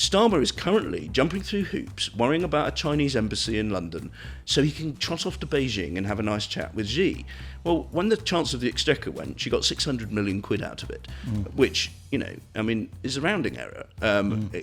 Starmer is currently jumping through hoops, worrying about a Chinese embassy in London, so he can trot off to Beijing and have a nice chat with Xi. Well, when the Chancellor of the Exchequer went, she got 600 million quid out of it, which, is a rounding error,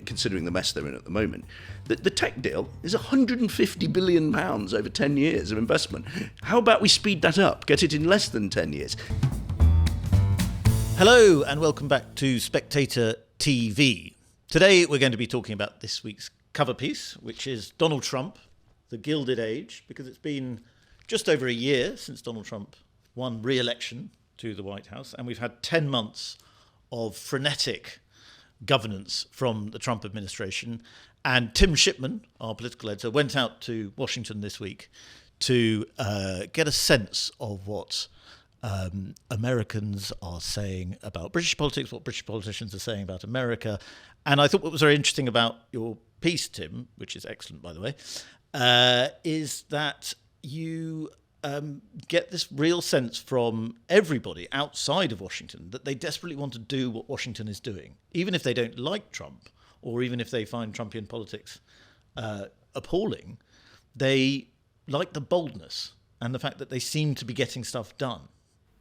considering the mess they're in at the moment. The tech deal is £150 billion over 10 years of investment. How about we speed that up, get it in less than 10 years? Hello and welcome back to Spectator TV. Today we're going to be talking about this week's cover piece, which is Donald Trump, the Gilded Age, because it's been just over a year since Donald Trump won re-election to the White House, and we've had 10 months of frenetic governance from the Trump administration. And Tim Shipman, our political editor, went out to Washington this week to get a sense of what Americans are saying about British politics, what British politicians are saying about America. And I thought what was very interesting about your piece, Tim, which is excellent, by the way, is that you get this real sense from everybody outside of Washington that they desperately want to do what Washington is doing, even if they don't like Trump or even if they find Trumpian politics appalling. They like the boldness and the fact that they seem to be getting stuff done.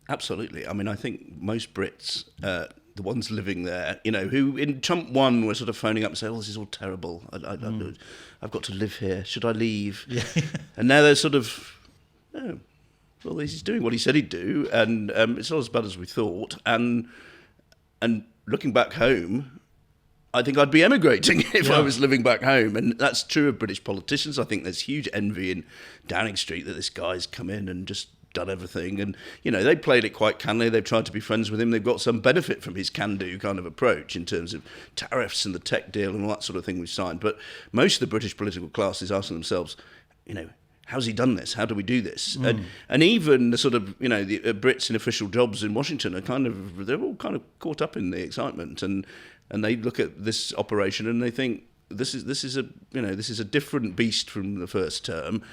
Absolutely. I mean, I think most Brits, the ones living there, who in Trump 1 were sort of phoning up and saying, oh, this is all terrible. I've got to live here. Should I leave? Yeah. And now they're sort of, oh, well, he's doing what he said he'd do, and it's not as bad as we thought. And looking back home, I think I'd be emigrating if I was living back home. And that's true of British politicians. I think there's huge envy in Downing Street that this guy's come in and just done everything, and they played it quite cannily. They've tried to be friends with him. They've got some benefit from his can-do kind of approach in terms of tariffs and the tech deal and all that sort of thing we've signed. But most of the British political class is asking themselves, how's he done this? How do we do this? And even the sort of the Brits in official jobs in Washington are they're all kind of caught up in the excitement, and they look at this operation and they think, This is a different beast from the first term.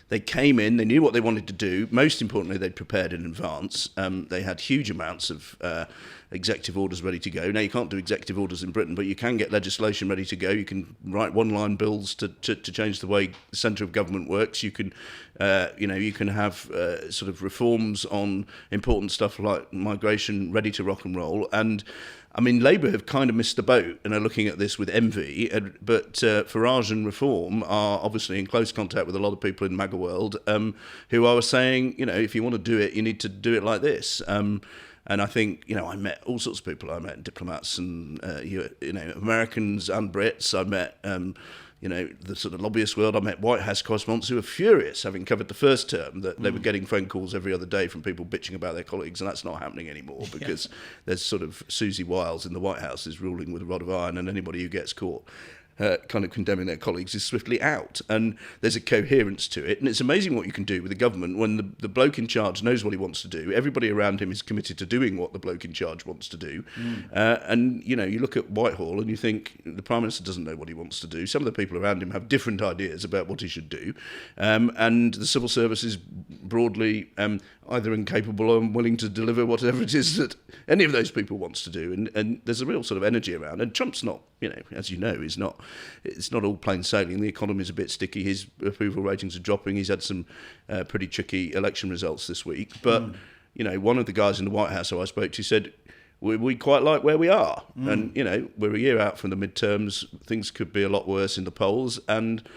They came in, they knew what they wanted to do. Most importantly, they'd prepared in advance. They had huge amounts of executive orders ready to go. Now, you can't do executive orders in Britain, but you can get legislation ready to go. You can write one-line bills to change the way the centre of government works. You can, you can have sort of reforms on important stuff like migration ready to rock and roll. And I mean, Labour have kind of missed the boat and are looking at this with envy, but Farage and Reform are obviously in close contact with a lot of people in MAGA world who are saying, if you want to do it, you need to do it like this. And I think, I met all sorts of people. I met diplomats and, Americans and Brits. I met, the sort of lobbyist world. I met White House correspondents who were furious, having covered the first term, that they were getting phone calls every other day from people bitching about their colleagues, and that's not happening anymore because there's sort of Susie Wiles in the White House is ruling with a rod of iron, and anybody who gets caught kind of condemning their colleagues is swiftly out. And there's a coherence to it. And it's amazing what you can do with a government when the bloke in charge knows what he wants to do. Everybody around him is committed to doing what the bloke in charge wants to do. And, you look at Whitehall and you think the Prime Minister doesn't know what he wants to do. Some of the people around him have different ideas about what he should do. And the civil service is broadly either incapable or unwilling to deliver whatever it is that any of those people wants to do. And there's a real sort of energy around. And Trump's not, as you know, it's not all plain sailing. The economy's a bit sticky. His approval ratings are dropping. He's had some pretty tricky election results this week. But, one of the guys in the White House who I spoke to said, we quite like where we are. And, we're a year out from the midterms. Things could be a lot worse in the polls. And,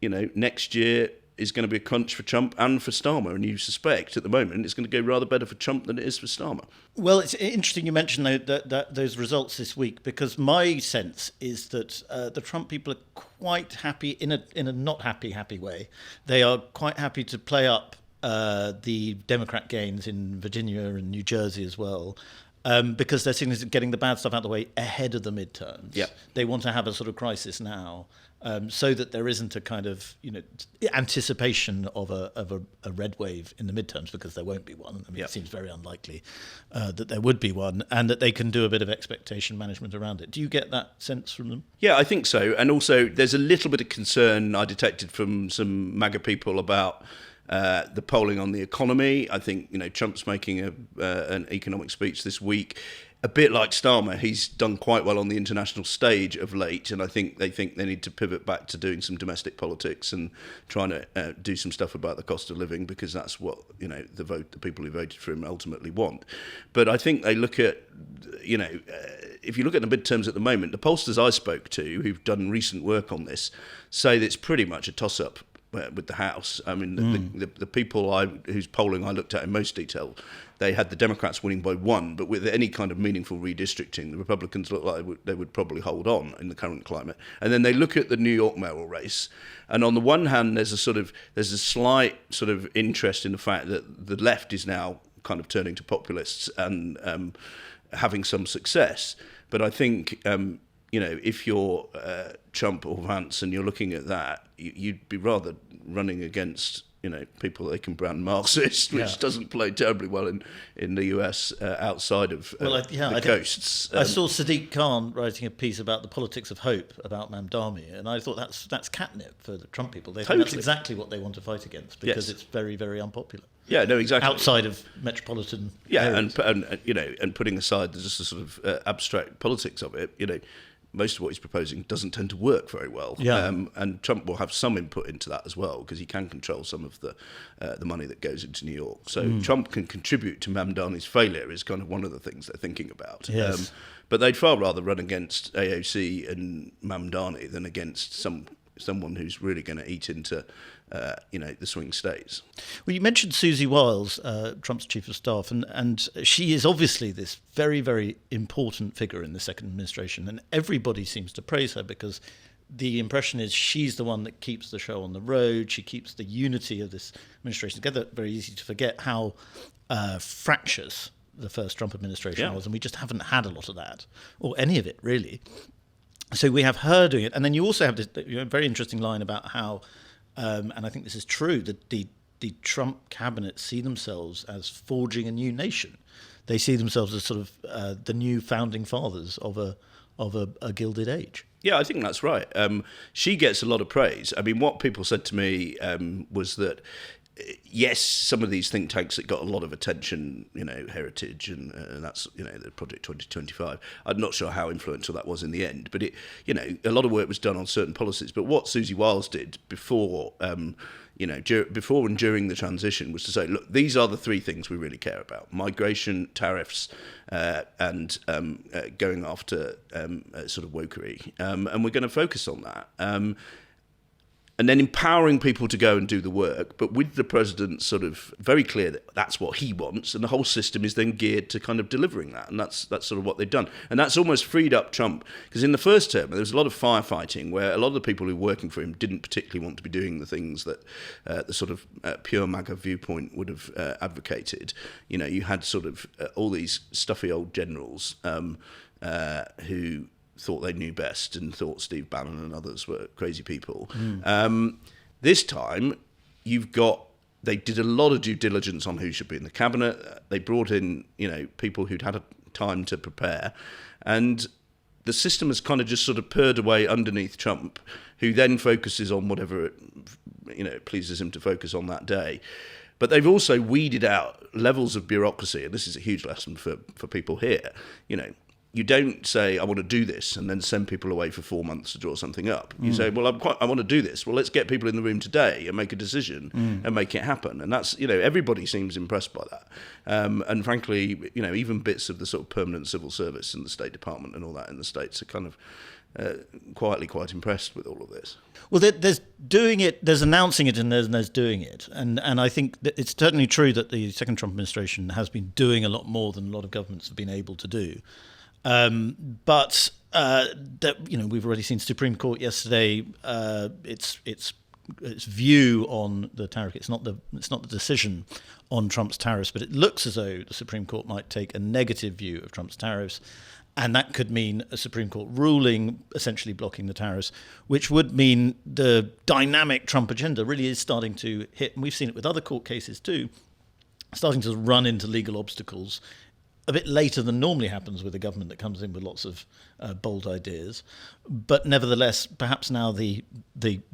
next year is going to be a crunch for Trump and for Starmer, and you suspect at the moment it's going to go rather better for Trump than it is for Starmer. Well, it's interesting you mentioned that those results this week, because my sense is that the Trump people are quite happy in a not happy way. They are quite happy to play up the Democrat gains in Virginia and New Jersey as well. Because they're seeing getting the bad stuff out of the way ahead of the midterms. Yep. They want to have a sort of crisis now, so that there isn't a kind of anticipation of a red wave in the midterms, because there won't be one. I mean, It seems very unlikely that there would be one, and that they can do a bit of expectation management around it. Do you get that sense from them? Yeah, I think so. And also, there's a little bit of concern I detected from some MAGA people about the polling on the economy. I think Trump's making an economic speech this week. a bit like Starmer, he's done quite well on the international stage of late, and I think they need to pivot back to doing some domestic politics and trying to do some stuff about the cost of living, because that's what the people who voted for him ultimately want. But I think they look at if you look at the midterms at the moment, the pollsters I spoke to who've done recent work on this say that it's pretty much a toss-up with the House. I mean, the people whose polling I looked at in most detail, they had the Democrats winning by 1, but with any kind of meaningful redistricting, the Republicans look like they would probably hold on in the current climate. And then they look at the New York mayoral race, and on the one hand, there's a slight sort of interest in the fact that the left is now kind of turning to populists and having some success. But I think if you're Trump or Vance and you're looking at that, you'd be rather running against people they can brand Marxist, which doesn't play terribly well in the US outside of the coasts. I saw Sadiq Khan writing a piece about the politics of hope about Mamdani, and I thought that's catnip for the Trump people. They think that's exactly what they want to fight against, because it's very, very unpopular. Yeah, no, exactly. Outside of metropolitan areas. and putting aside just the sort of abstract politics of it, most of what he's proposing doesn't tend to work very well. Yeah. And Trump will have some input into that as well, because he can control some of the money that goes into New York. So Trump can contribute to Mamdani's failure is kind of one of the things they're thinking about. Yes. But they'd far rather run against AOC and Mamdani than against someone who's really going to eat into the swing states. Well, you mentioned Susie Wiles, Trump's chief of staff, and she is obviously this very, very important figure in the second administration, and everybody seems to praise her because the impression is she's the one that keeps the show on the road. She keeps the unity of this administration together. Very easy to forget how fractious the first Trump administration was, and we just haven't had a lot of that, or any of it, really. So we have her doing it. And then you also have this very interesting line about how, and I think this is true, that the Trump cabinet see themselves as forging a new nation. They see themselves as sort of the new founding fathers of a gilded age. Yeah, I think that's right. She gets a lot of praise. I mean, what people said to me was that, yes, some of these think tanks that got a lot of attention, Heritage and that's, the Project 2025. I'm not sure how influential that was in the end, but a lot of work was done on certain policies. But what Susie Wiles did before, before and during the transition was to say, look, these are the 3 things we really care about: migration, tariffs, and going after sort of wokery. And we're going to focus on that. And then empowering people to go and do the work, but with the president sort of very clear that that's what he wants, and the whole system is then geared to kind of delivering that, and that's sort of what they've done. And that's almost freed up Trump, because in the first term there was a lot of firefighting where a lot of the people who were working for him didn't particularly want to be doing the things that the sort of pure MAGA viewpoint would have advocated. You had sort of all these stuffy old generals who thought they knew best and thought Steve Bannon and others were crazy people. This time, they did a lot of due diligence on who should be in the cabinet. They brought in, people who'd had a time to prepare. And the system has kind of just sort of purred away underneath Trump, who then focuses on whatever it pleases him to focus on that day. But they've also weeded out levels of bureaucracy, and this is a huge lesson for people here. You don't say, I want to do this, and then send people away for 4 months to draw something up. You say, well, I want to do this. Well, let's get people in the room today and make a decision and make it happen. And that's, everybody seems impressed by that. And frankly, even bits of the sort of permanent civil service and the State Department and all that in the States are kind of quietly quite impressed with all of this. Well, there's doing it, there's announcing it, and there's doing it. And I think that it's certainly true that the second Trump administration has been doing a lot more than a lot of governments have been able to do. But we've already seen Supreme Court yesterday. Its view on the tariff. It's not the decision on Trump's tariffs, but it looks as though the Supreme Court might take a negative view of Trump's tariffs, and that could mean a Supreme Court ruling essentially blocking the tariffs, which would mean the dynamic Trump agenda really is starting to hit. And we've seen it with other court cases too, starting to run into legal obstacles a bit later than normally happens with a government that comes in with lots of bold ideas. But nevertheless, perhaps now the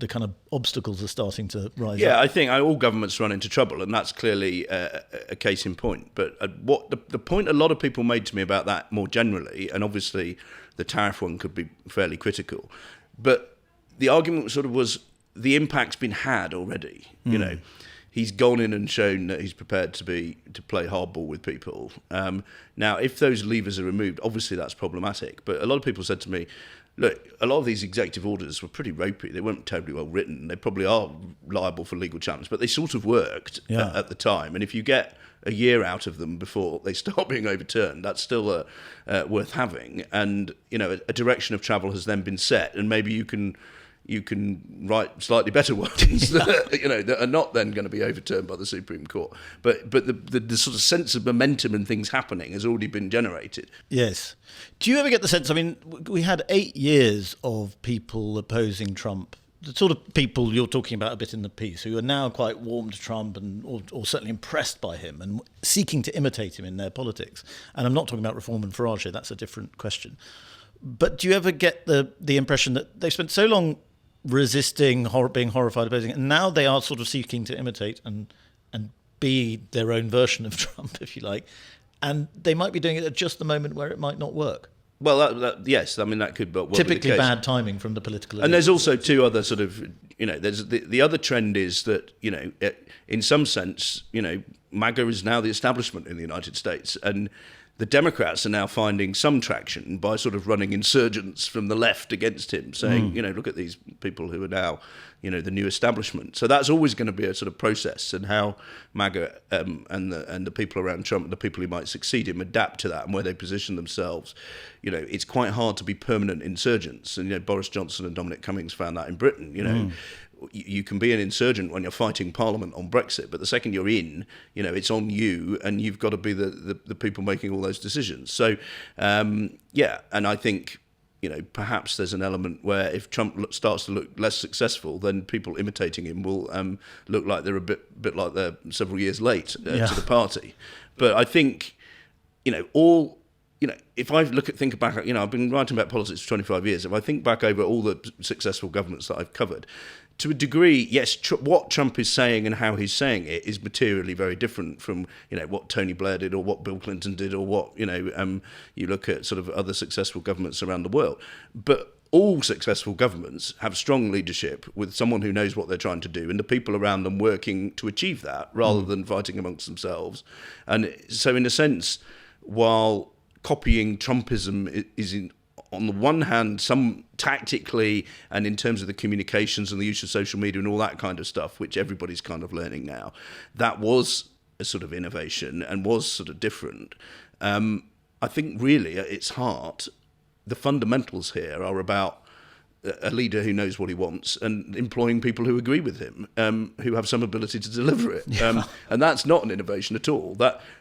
kind of obstacles are starting to rise up. Yeah, I think all governments run into trouble, and that's clearly a case in point. But what the point a lot of people made to me about that more generally, and obviously the tariff one could be fairly critical, but the argument sort of was the impact's been had already. You know, he's gone in and shown that he's prepared to play hardball with people. Now, if those levers are removed, obviously that's problematic. But a lot of people said to me, look, a lot of these executive orders were pretty ropey. They weren't terribly well written. They probably are liable for legal challenge, but they sort of worked at the time. And if you get a year out of them before they start being overturned, that's still worth having. And, you know, a direction of travel has then been set, and maybe you can write slightly better ones that are not then going to be overturned by the Supreme Court. But the sort of sense of momentum and things happening has already been generated. Yes. Do you ever get the sense, I mean, we had 8 years of people opposing Trump, the sort of people you're talking about a bit in the piece, who are now quite warm to Trump and or certainly impressed by him and seeking to imitate him in their politics. And I'm not talking about Reform and Farage here, that's a different question. But do you ever get the impression that they spent so long resisting, being horrified, opposing, and now they are sort of seeking to imitate and be their own version of Trump, if you like, and they might be doing it at just the moment where it might not work? Well, yes, I mean, that could well typically be bad timing from the political elite. And there's also two other sort of, you know, there's the other trend is that, you know, in some sense, you know, MAGA is now the establishment in the United States, and the Democrats are now finding some traction by sort of running insurgents from the left against him, saying, you know, look at these people who are now, you know, the new establishment. So that's always going to be a sort of process, and how MAGA and the people around Trump, the people who might succeed him, adapt to that and where they position themselves. You know, it's quite hard to be permanent insurgents, and you know, Boris Johnson and Dominic Cummings found that in Britain. You know. You can be an insurgent when you're fighting Parliament on Brexit, but the second you're in, you know, it's on you, and you've got to be the people making all those decisions. So, yeah, and I think, you know, perhaps there's an element where if Trump starts to look less successful, then people imitating him will look like they're a bit like they're several years late to the party. But I think, you know, if I think back, you know, I've been writing about politics for 25 years. If I think back over all the successful governments that I've covered, to a degree, yes, what Trump is saying and how he's saying it is materially very different from, you know, what Tony Blair did or what Bill Clinton did or what, you know, you look at sort of other successful governments around the world. But all successful governments have strong leadership with someone who knows what they're trying to do and the people around them working to achieve that rather than fighting amongst themselves. And so in a sense, while copying Trumpism is on the one hand, some tactically and in terms of the communications and the use of social media and all that kind of stuff, which everybody's kind of learning now, that was a sort of innovation and was sort of different. I think really at its heart, the fundamentals here are about a leader who knows what he wants and employing people who agree with him, who have some ability to deliver it. And that's not an innovation at all.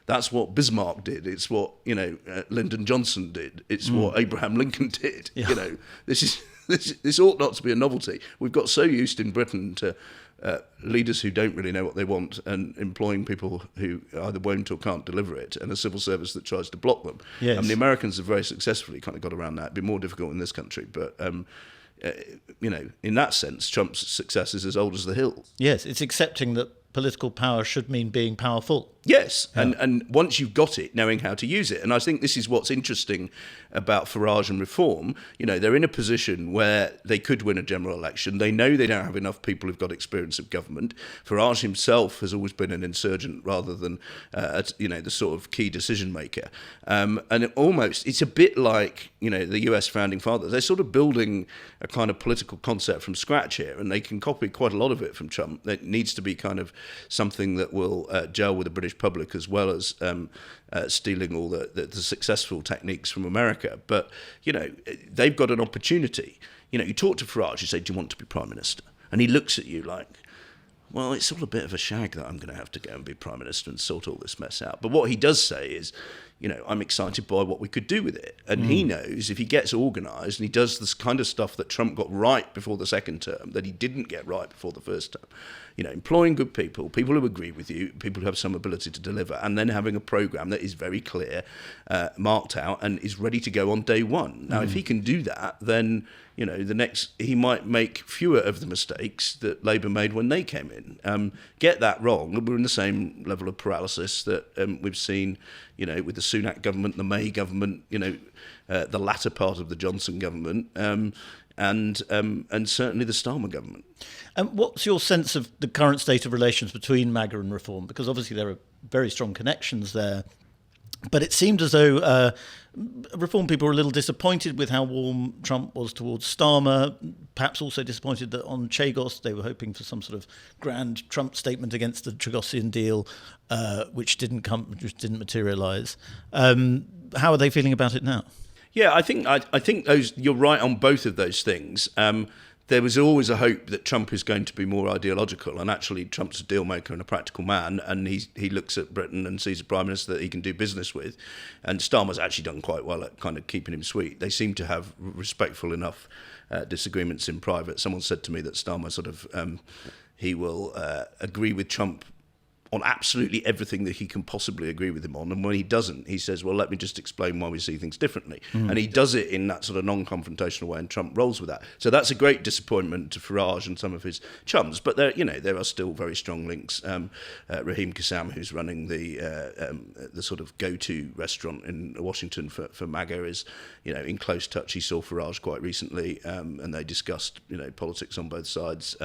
That's what Bismarck did. It's what, you know, Lyndon Johnson did. It's what Abraham Lincoln did. You know, this ought not to be a novelty. We've got so used in Britain to leaders who don't really know what they want and employing people who either won't or can't deliver it, and a civil service that tries to block them. Yes. And the Americans have very successfully kind of got around that. It'd be more difficult in this country, but you know, in that sense, Trump's success is as old as the hill. Yes, it's accepting that political power should mean being powerful. Yes, and once you've got it, knowing how to use it. And I think this is what's interesting about Farage and Reform. You know, they're in a position where they could win a general election. They know they don't have enough people who've got experience of government. Farage himself has always been an insurgent rather than, you know, the sort of key decision maker. And it's a bit like, you know, the US founding fathers. They're sort of building a kind of political concept from scratch here, and they can copy quite a lot of it from Trump. It needs to be kind of something that will gel with the British public, as well as stealing all the successful techniques from America. But, you know, they've got an opportunity. You know, you talk to Farage, you say, do you want to be Prime Minister? And he looks at you like, well, it's all a bit of a shag that I'm going to have to go and be Prime Minister and sort all this mess out. But what he does say is, I'm excited by what we could do with it. And he knows if he gets organised and he does this kind of stuff that Trump got right before the second term, that he didn't get right before the first term, employing good people who agree with you, people who have some ability to deliver, and then having a programme that is very clear, marked out, and is ready to go on day one. Now, if he can do that, then he might make fewer of the mistakes that Labour made when they came in. Get that wrong, we're in the same level of paralysis that we've seen, with the Sunak government, the May government, the latter part of the Johnson government, and certainly the Starmer government. And what's your sense of the current state of relations between MAGA and Reform? Because obviously there are very strong connections there. But it seemed as though Reform people were a little disappointed with how warm Trump was towards Starmer, perhaps also disappointed that on Chagos they were hoping for some sort of grand Trump statement against the Chagossian deal, which didn't materialise. How are they feeling about it now? Yeah, I think those, you're right on both of those things. There was always a hope that Trump is going to be more ideological, and actually Trump's a deal maker and a practical man, and he looks at Britain and sees a prime minister that he can do business with. And Starmer's actually done quite well at kind of keeping him sweet. They seem to have respectful enough disagreements in private. Someone said to me that Starmer he will agree with Trump on absolutely everything that he can possibly agree with him on, and when he doesn't, he says, well, let me just explain why we see things differently. And he does it in that sort of non-confrontational way, and Trump rolls with that. So that's a great disappointment to Farage and some of his chums, but there are still very strong links. Raheem Kassam, who's running the sort of go-to restaurant in Washington for MAGA, is in close touch. He saw Farage quite recently, and they discussed politics on both sides.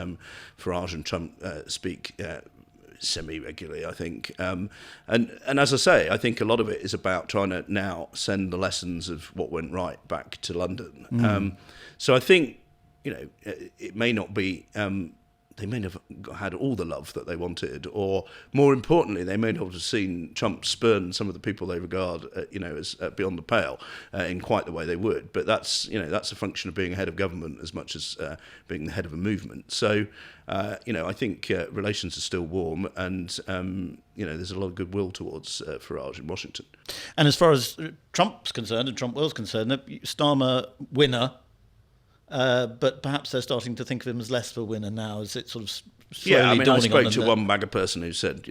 Farage and Trump speak semi-regularly, I think. And as I say, I think a lot of it is about trying to now send the lessons of what went right back to London. So I think, it may not be... they may not have had all the love that they wanted, or more importantly, they may not have seen Trump spurn some of the people they regard, as beyond the pale in quite the way they would. But that's a function of being a head of government as much as being the head of a movement. So, I think relations are still warm, and there's a lot of goodwill towards Farage in Washington. And as far as Trump's concerned, and Trump was concerned, Starmer winner. But perhaps they're starting to think of him as less of a winner now, as it's sort of slowly dawning on them. I spoke to one MAGA person who said,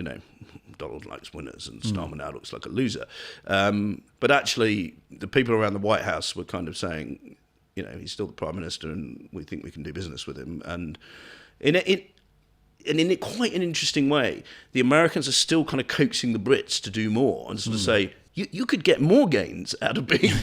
Donald likes winners and Starmer now looks like a loser. But actually, the people around the White House were kind of saying, he's still the Prime Minister and we think we can do business with him. And in quite an interesting way, the Americans are still kind of coaxing the Brits to do more and sort of say, you could get more gains out of being...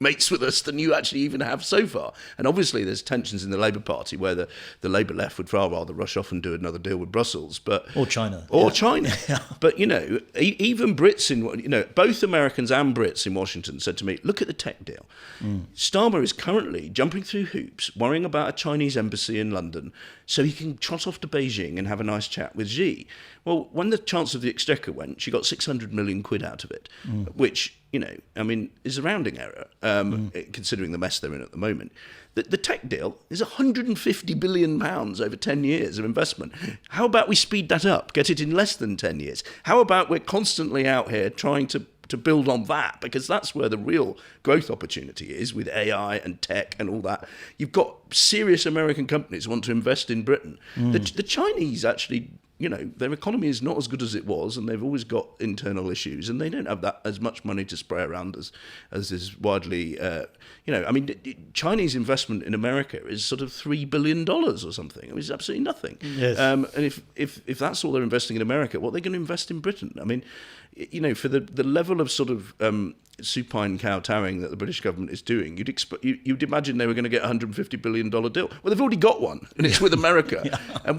mates with us than you actually even have so far. And obviously there's tensions in the Labour Party where the Labour left would far rather rush off and do another deal with Brussels. Or China. Yeah. But, even Brits both Americans and Brits in Washington said to me, look at the tech deal. Starmer is currently jumping through hoops, worrying about a Chinese embassy in London so he can trot off to Beijing and have a nice chat with Xi. Well, when the Chancellor of the Exchequer went, she got 600 million quid out of it, which, is a rounding error, considering the mess they're in at the moment. The tech deal is £150 billion over 10 years of investment. How about we speed that up, get it in less than 10 years? How about we're constantly out here trying to build on that, because that's where the real growth opportunity is with AI and tech and all that. You've got serious American companies who want to invest in Britain. The Chinese actually... their economy is not as good as it was, and they've always got internal issues, and they don't have that as much money to spray around as is widely. Chinese investment in America is sort of $3 billion or something. It's absolutely nothing. Yes. And if that's all they're investing in America, what are they going to invest in Britain? For the level of sort of supine kowtowing that the British government is doing, you'd imagine they were going to get a $150 billion deal. Well, they've already got one, and it's with America. And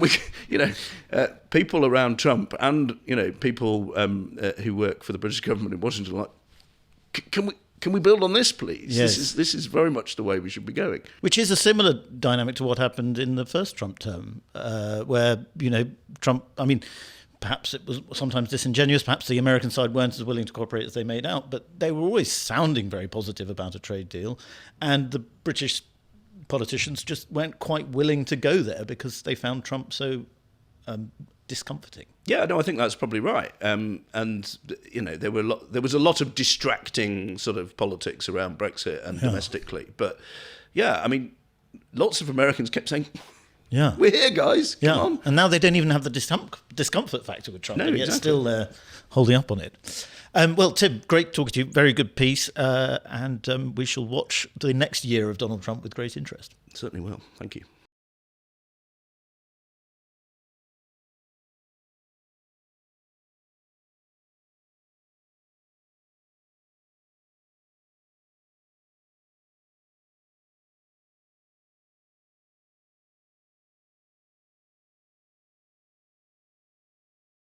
people around Trump and people who work for the British government in Washington are like, can we build on this, please? Yes. This is very much the way we should be going. Which is a similar dynamic to what happened in the first Trump term, where Trump. Perhaps it was sometimes disingenuous, perhaps the American side weren't as willing to cooperate as they made out, but they were always sounding very positive about a trade deal, and the British politicians just weren't quite willing to go there because they found Trump so discomforting. Yeah, no, I think that's probably right. And there was a lot of distracting sort of politics around Brexit and domestically. But yeah, I mean, lots of Americans kept saying, Yeah, "We're here, guys. Come on." And now they don't even have the discomfort factor with Trump, No, and yet exactly. still holding up on it. Well, Tim, great talking to you. Very good piece, and we shall watch the next year of Donald Trump with great interest. Certainly will. Thank you.